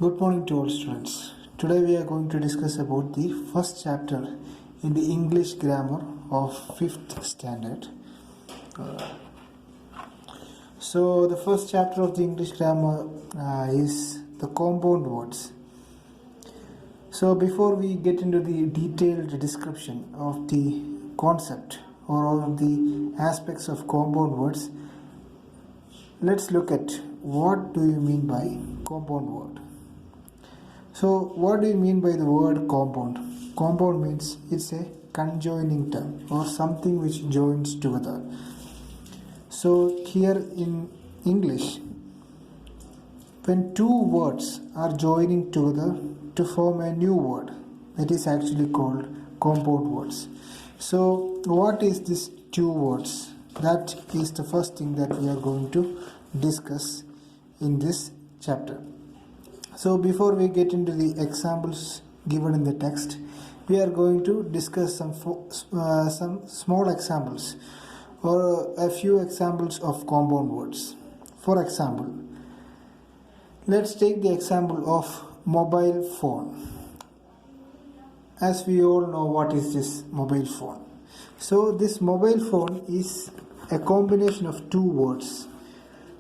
Good morning to all students. Today we are going to discuss about the first chapter in the English grammar of 5th standard. So the first chapter of the English grammar is the compound words. So before we get into the detailed description of the concept or all of the aspects of compound words, let's look at what do you mean by compound word. So what do you mean by the word compound? Compound means it's a conjoining term or something which joins together. So here in English, when two words are joining together to form a new word, that is actually called compound words. So what is this two words? That is the first thing that we are going to discuss in this chapter. So before we get into the examples given in the text, we are going to discuss some small examples or a few examples of compound words. For example, let's take the example of mobile phone. As we all know, what is this mobile phone? So this mobile phone is a combination of two words.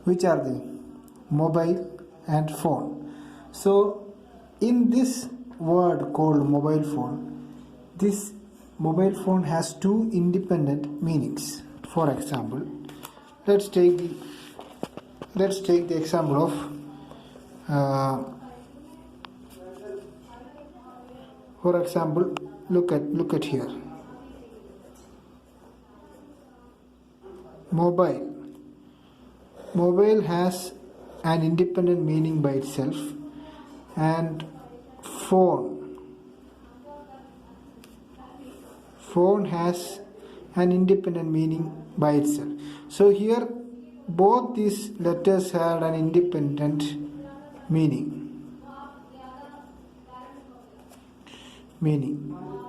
Which are they? Mobile and phone. So in this word called mobile phone, this mobile phone has two independent meanings. For example, let's take the example of for example, look at here. Mobile has an independent meaning by itself, and phone has an independent meaning by itself. So here both these letters had an independent meaning,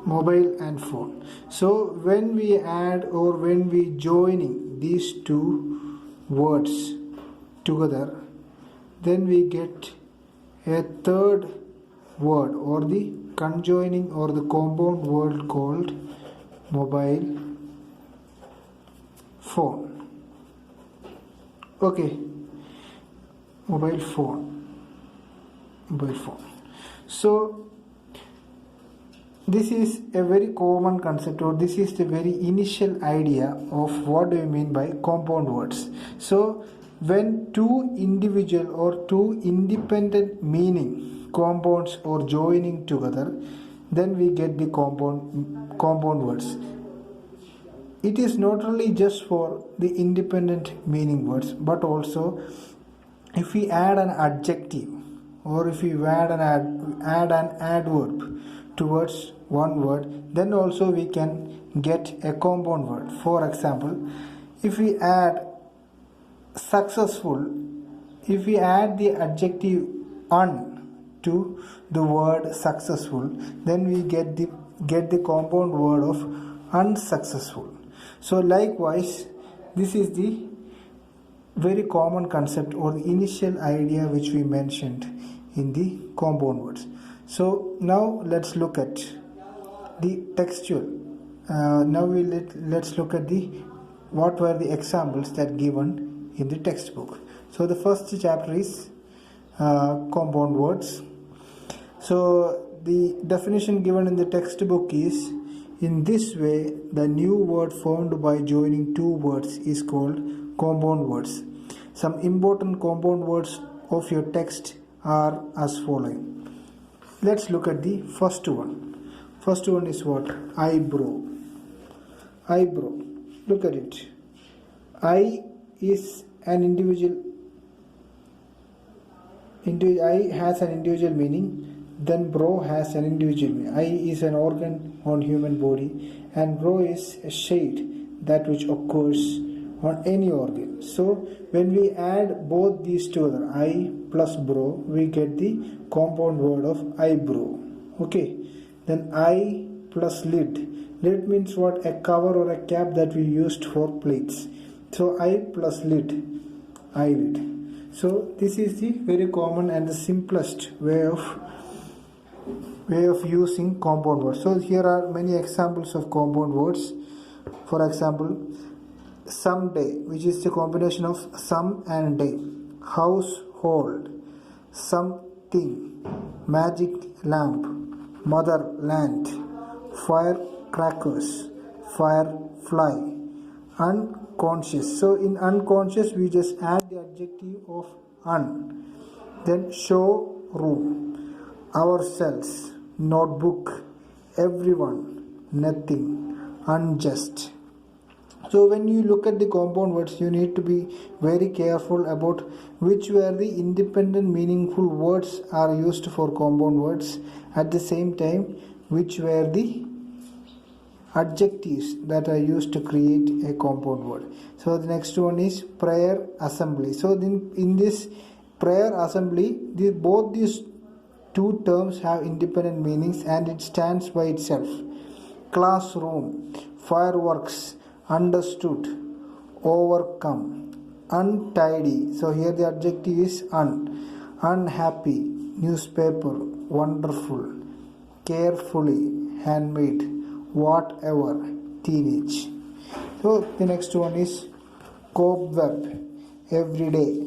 mobile and phone. So when we add or when we joining these two words together, then we get a third word or the conjoining or the compound word called mobile phone. Okay, mobile phone. So this is a very common concept, or this is the very initial idea of what do you mean by compound words. So when two individual or two independent meaning compounds or joining together, then we get the compound words. It is not only just for the independent meaning words, but also if we add an adjective or if we add an adverb towards one word, then also we can get a compound word. For example, if we add successful, if we add the adjective un to the word successful, then we get the compound word of unsuccessful. So likewise, this is the very common concept or the initial idea which we mentioned in the compound words. So now let's look at the textual. Let's look at what were the examples that given in the textbook. So the first chapter is compound words. So the definition given in the textbook is, in this way the new word formed by joining two words is called compound words. Some important compound words of your text are as following. Let's look at the first one. First one is what? Eyebrow. Look at it. Eye is an individual. Eye has an individual meaning. Then brow has an individual meaning. Eye is an organ on human body, and brow is a shade that which occurs on any organ. So when we add both these together, eye plus brow, we get the compound word of eyebrow. Okay. Then eye plus lid. Lid means what? A cover or a cap that we used for plates. So eye plus lid, eyelid. So this is the very common and the simplest way of using compound words. So here are many examples of compound words. For example, someday, which is the combination of some and day. Household, something, magic lamp, motherland, firecrackers, firefly, unconscious. So in unconscious we just add the adjective of un. Then showroom, ourselves, notebook, everyone, nothing, unjust. So when you look at the compound words, you need to be very careful about which were the independent meaningful words are used for compound words. At the same time, which were the adjectives that are used to create a compound word. So the next one is prayer assembly. So in this prayer assembly, both these two terms have independent meanings and it stands by itself. Classroom, fireworks, understood, overcome, untidy. So here the adjective is unhappy, newspaper, wonderful, carefully, handmade, whatever, teenage. So the next one is cobweb, everyday,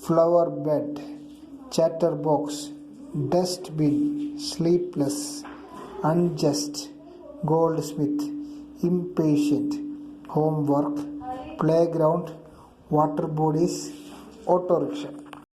flower bed, chatterbox, dustbin, sleepless, unjust, goldsmith, impatient, homework, playground, water bodies, auto rickshaw.